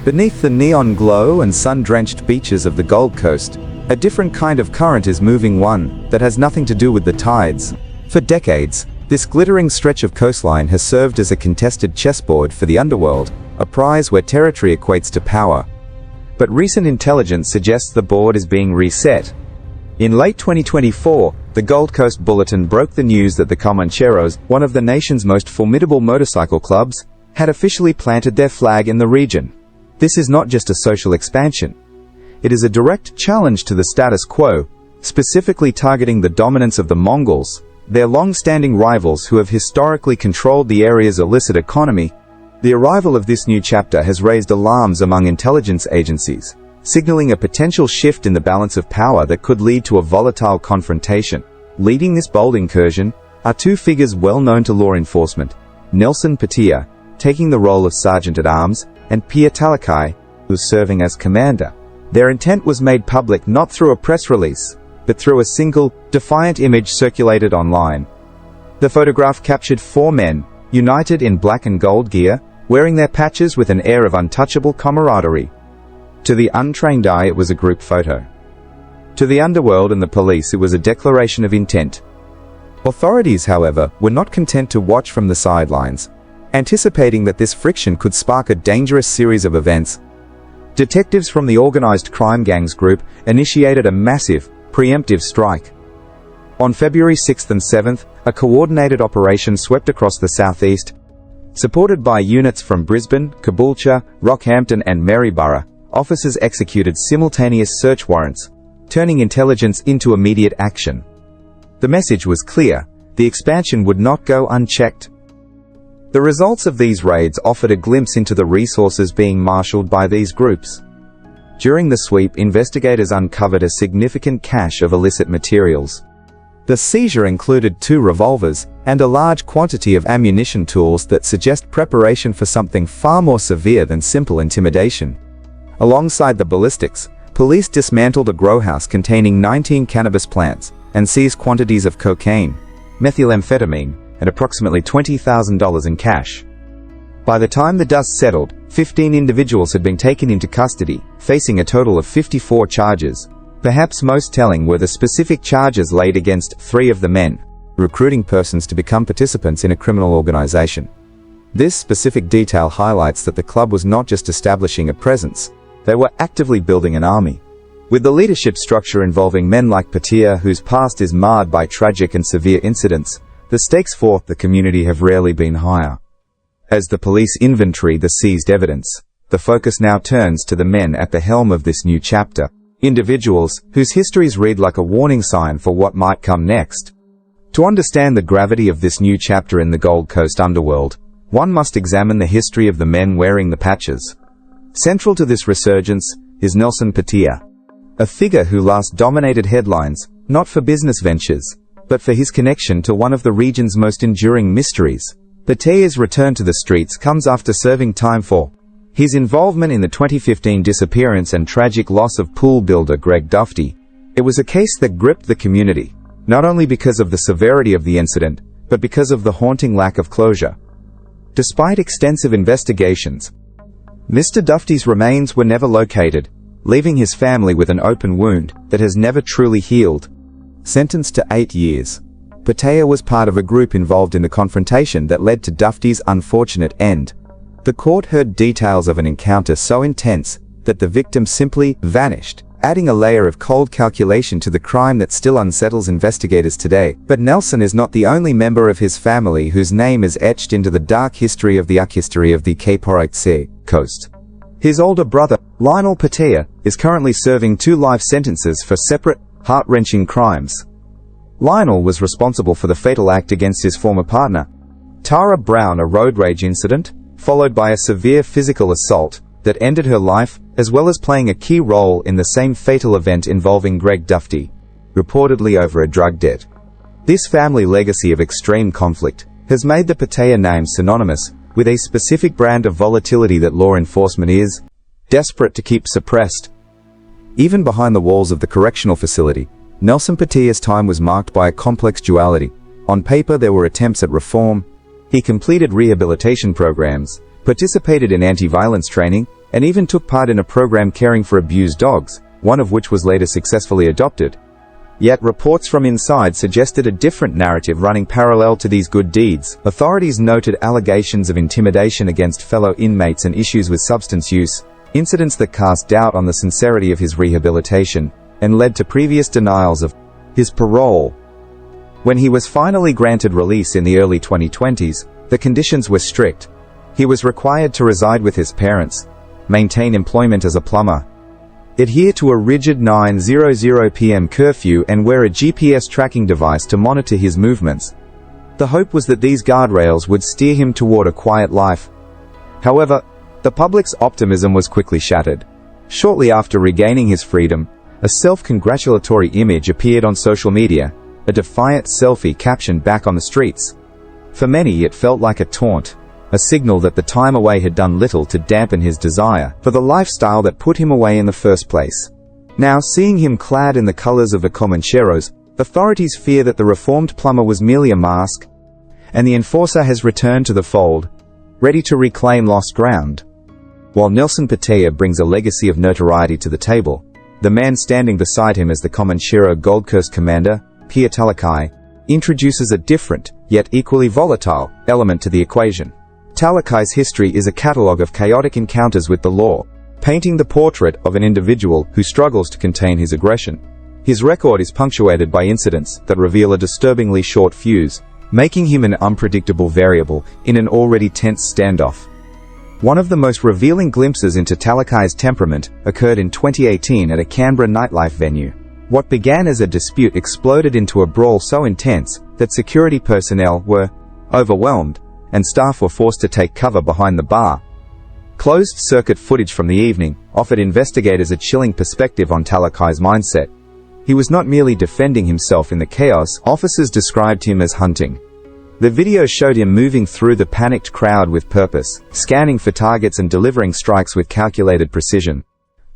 Beneath the neon glow and sun-drenched beaches of the Gold Coast, a different kind of current is moving, one that has nothing to do with the tides. For decades, this glittering stretch of coastline has served as a contested chessboard for the Underworld, a prize where territory equates to power. But recent intelligence suggests the board is being reset. In late 2024, the Gold Coast Bulletin broke the news that the Comancheros, one of the nation's most formidable motorcycle clubs, had officially planted their flag in the region. This is not just a social expansion. It is a direct challenge to the status quo, specifically targeting the dominance of the Mongols, their long-standing rivals who have historically controlled the area's illicit economy. The arrival of this new chapter has raised alarms among intelligence agencies, signaling a potential shift in the balance of power that could lead to a volatile confrontation. Leading this bold incursion are two figures well known to law enforcement: Nelson Patea, taking the role of Sergeant-at-Arms, and Pia Talakai, who's serving as commander. Their intent was made public not through a press release, but through a single, defiant image circulated online. The photograph captured four men, united in black and gold gear, wearing their patches with an air of untouchable camaraderie. To the untrained eye, it was a group photo. To the underworld and the police, it was a declaration of intent. Authorities, however, were not content to watch from the sidelines. Anticipating that this friction could spark a dangerous series of events, detectives from the organized crime gangs group initiated a massive, preemptive strike. On February 6th and 7th, a coordinated operation swept across the southeast. Supported by units from Brisbane, Caboolture, Rockhampton and Maryborough, officers executed simultaneous search warrants, turning intelligence into immediate action. The message was clear: the expansion would not go unchecked. The results of these raids offered a glimpse into the resources being marshaled by these groups. During the sweep, investigators uncovered a significant cache of illicit materials. The seizure included 2 revolvers and a large quantity of ammunition tools that suggest preparation for something far more severe than simple intimidation. Alongside the ballistics, police dismantled a growhouse containing 19 cannabis plants and seized quantities of cocaine, methamphetamine, and approximately $20,000 in cash. By the time the dust settled, 15 individuals had been taken into custody, facing a total of 54 charges. Perhaps most telling were the specific charges laid against 3 of the men: recruiting persons to become participants in a criminal organization. This specific detail highlights that the club was not just establishing a presence, they were actively building an army. With the leadership structure involving men like Patea, whose past is marred by tragic and severe incidents, the stakes for the community have rarely been higher. As the police inventory the seized evidence, the focus now turns to the men at the helm of this new chapter, individuals whose histories read like a warning sign for what might come next. To understand the gravity of this new chapter in the Gold Coast underworld, one must examine the history of the men wearing the patches. Central to this resurgence is Nelson Patea, a figure who last dominated headlines, not for business ventures, but for his connection to one of the region's most enduring mysteries. Patea's return to the streets comes after serving time for his involvement in the 2015 disappearance and tragic loss of pool builder Greg Dufty. It was a case that gripped the community, not only because of the severity of the incident, but because of the haunting lack of closure. Despite extensive investigations, Mr. Dufty's remains were never located, leaving his family with an open wound that has never truly healed. Sentenced to 8 years, Patea was part of a group involved in the confrontation that led to Dufty's unfortunate end. The court heard details of an encounter so intense that the victim simply vanished, adding a layer of cold calculation to the crime that still unsettles investigators today. But Nelson is not the only member of his family whose name is etched into the dark history of the Coast Coast. His older brother, Lionel Patea, is currently serving 2 life sentences for separate, heart-wrenching crimes. Lionel was responsible for the fatal act against his former partner, Tara Brown, a road rage incident, followed by a severe physical assault that ended her life, as well as playing a key role in the same fatal event involving Greg Dufty, reportedly over a drug debt. This family legacy of extreme conflict has made the Patea name synonymous with a specific brand of volatility that law enforcement is desperate to keep suppressed. Even behind the walls of the correctional facility, Nelson Patea's time was marked by a complex duality. On paper, there were attempts at reform. He completed rehabilitation programs, participated in anti-violence training, and even took part in a program caring for abused dogs, one of which was later successfully adopted. Yet reports from inside suggested a different narrative running parallel to these good deeds. Authorities noted allegations of intimidation against fellow inmates and issues with substance use, incidents that cast doubt on the sincerity of his rehabilitation, and led to previous denials of his parole. When he was finally granted release in the early 2020s, the conditions were strict. He was required to reside with his parents, maintain employment as a plumber, adhere to a rigid 9:00 p.m. curfew, and wear a GPS tracking device to monitor his movements. The hope was that these guardrails would steer him toward a quiet life. However, the public's optimism was quickly shattered. Shortly after regaining his freedom, a self-congratulatory image appeared on social media, a defiant selfie captioned "back on the streets." For many, it felt like a taunt, a signal that the time away had done little to dampen his desire for the lifestyle that put him away in the first place. Now, seeing him clad in the colors of the Comancheros, authorities fear that the reformed plumber was merely a mask, and the enforcer has returned to the fold, ready to reclaim lost ground. While Nelson Patea brings a legacy of notoriety to the table, the man standing beside him as the Comanchero Gold Coast commander, Pier Talakai, introduces a different, yet equally volatile, element to the equation. Talakai's history is a catalogue of chaotic encounters with the law, painting the portrait of an individual who struggles to contain his aggression. His record is punctuated by incidents that reveal a disturbingly short fuse, making him an unpredictable variable in an already tense standoff. One of the most revealing glimpses into Talakai's temperament occurred in 2018 at a Canberra nightlife venue. What began as a dispute exploded into a brawl so intense that security personnel were overwhelmed, and staff were forced to take cover behind the bar. Closed-circuit footage from the evening offered investigators a chilling perspective on Talakai's mindset. He was not merely defending himself in the chaos, officers described him as hunting. The video showed him moving through the panicked crowd with purpose, scanning for targets and delivering strikes with calculated precision.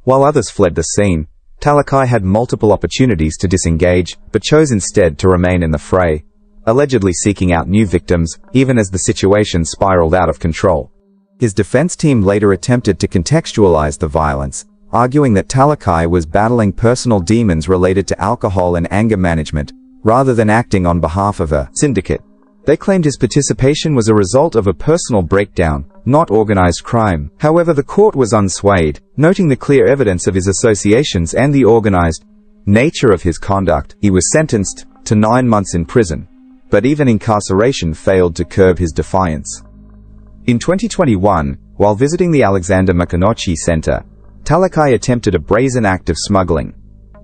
While others fled the scene, Talakai had multiple opportunities to disengage, but chose instead to remain in the fray, allegedly seeking out new victims, even as the situation spiraled out of control. His defense team later attempted to contextualize the violence, arguing that Talakai was battling personal demons related to alcohol and anger management, rather than acting on behalf of a syndicate. They claimed his participation was a result of a personal breakdown, not organized crime. However, the court was unswayed, noting the clear evidence of his associations and the organized nature of his conduct. He was sentenced to 9 months in prison, but even incarceration failed to curb his defiance. In 2021, while visiting the Alexander Mackenzie Center, Talakai attempted a brazen act of smuggling.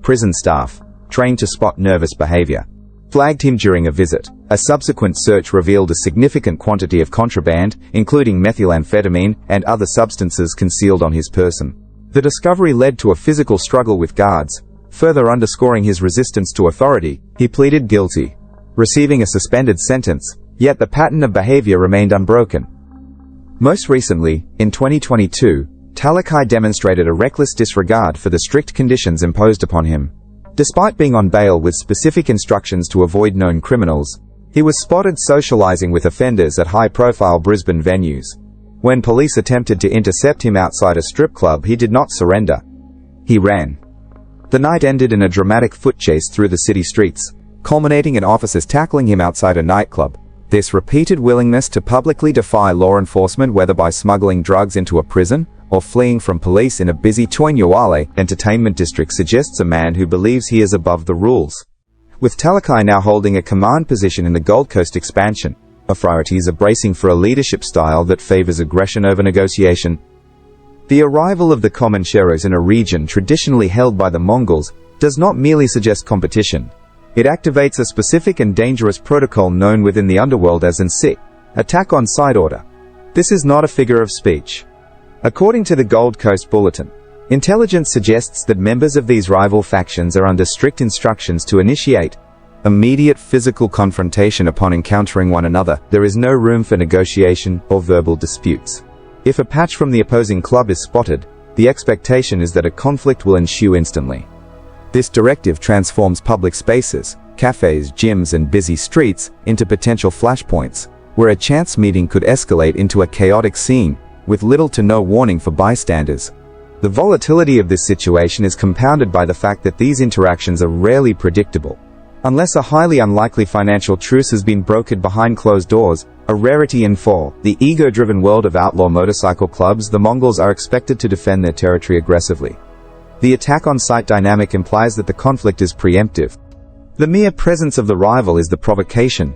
Prison staff, trained to spot nervous behavior, flagged him during a visit. A subsequent search revealed a significant quantity of contraband, including methamphetamine and other substances concealed on his person. The discovery led to a physical struggle with guards. Further underscoring his resistance to authority, he pleaded guilty, receiving a suspended sentence, yet the pattern of behavior remained unbroken. Most recently, in 2022, Talakai demonstrated a reckless disregard for the strict conditions imposed upon him. Despite being on bail with specific instructions to avoid known criminals, he was spotted socializing with offenders at high-profile Brisbane venues. When police attempted to intercept him outside a strip club, he did not surrender. He ran. The night ended in a dramatic foot chase through the city streets, culminating in officers tackling him outside a nightclub. This repeated willingness to publicly defy law enforcement, whether by smuggling drugs into a prison or fleeing from police in a busy Toinyawale entertainment district, suggests a man who believes he is above the rules. With Talakai now holding a command position in the Gold Coast expansion, authorities are bracing for a leadership style that favors aggression over negotiation. The arrival of the Comancheros in a region traditionally held by the Mongols does not merely suggest competition. It activates a specific and dangerous protocol known within the Underworld as an attack on sight order. This is not a figure of speech. According to the Gold Coast Bulletin, intelligence suggests that members of these rival factions are under strict instructions to initiate immediate physical confrontation upon encountering one another. There is no room for negotiation or verbal disputes. If a patch from the opposing club is spotted, the expectation is that a conflict will ensue instantly. This directive transforms public spaces, cafes, gyms, and busy streets into potential flashpoints, where a chance meeting could escalate into a chaotic scene, with little to no warning for bystanders. The volatility of this situation is compounded by the fact that these interactions are rarely predictable. Unless a highly unlikely financial truce has been brokered behind closed doors, a rarity in the ego-driven world of outlaw motorcycle clubs, the Mongols are expected to defend their territory aggressively. The attack-on-sight dynamic implies that the conflict is preemptive. The mere presence of the rival is the provocation.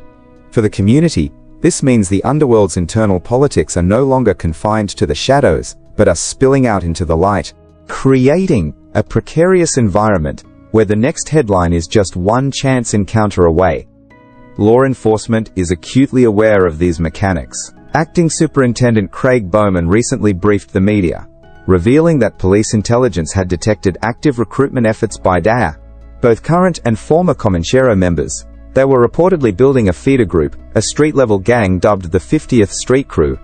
For the community, this means the underworld's internal politics are no longer confined to the shadows, but are spilling out into the light, creating a precarious environment where the next headline is just one chance encounter away. Law enforcement is acutely aware of these mechanics. Acting Superintendent Craig Bowman recently briefed the media, revealing that police intelligence had detected active recruitment efforts by Patea, both current and former Comanchero members. They were reportedly building a feeder group, a street-level gang dubbed the 50th Street Crew.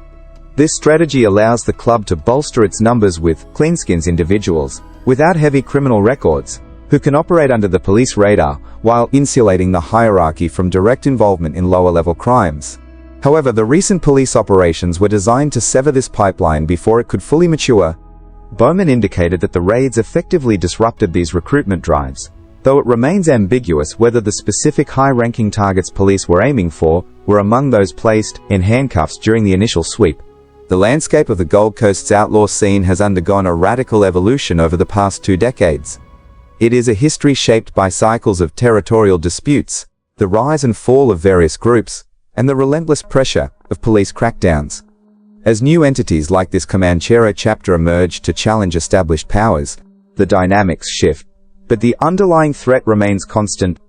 This strategy allows the club to bolster its numbers with cleanskins individuals, without heavy criminal records, who can operate under the police radar, while insulating the hierarchy from direct involvement in lower-level crimes. However, the recent police operations were designed to sever this pipeline before it could fully mature. Bowman indicated that the raids effectively disrupted these recruitment drives, though it remains ambiguous whether the specific high-ranking targets police were aiming for were among those placed in handcuffs during the initial sweep. The landscape of the Gold Coast's outlaw scene has undergone a radical evolution over the past 2 decades. It is a history shaped by cycles of territorial disputes, the rise and fall of various groups, and the relentless pressure of police crackdowns. As new entities like this Comanchero chapter emerge to challenge established powers, the dynamics shift. But the underlying threat remains constant.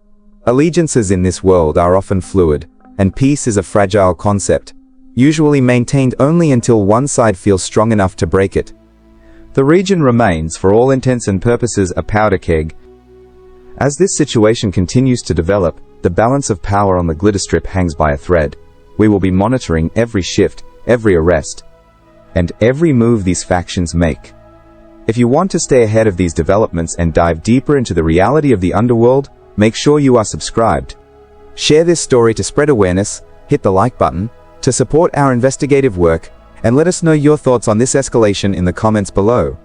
Allegiances in this world are often fluid, and peace is a fragile concept, usually maintained only until one side feels strong enough to break it. The region remains, for all intents and purposes, a powder keg. As this situation continues to develop, the balance of power on the glitter strip hangs by a thread. We will be monitoring every shift, every arrest, and every move these factions make. If you want to stay ahead of these developments and dive deeper into the reality of the underworld, make sure you are subscribed. Share this story to spread awareness, hit the like button to support our investigative work, and let us know your thoughts on this escalation in the comments below.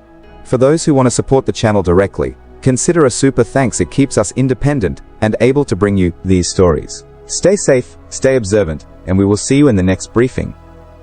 For those who want to support the channel directly, consider a super thanks. It keeps us independent and able to bring you these stories. Stay safe, stay observant, and we will see you in the next briefing.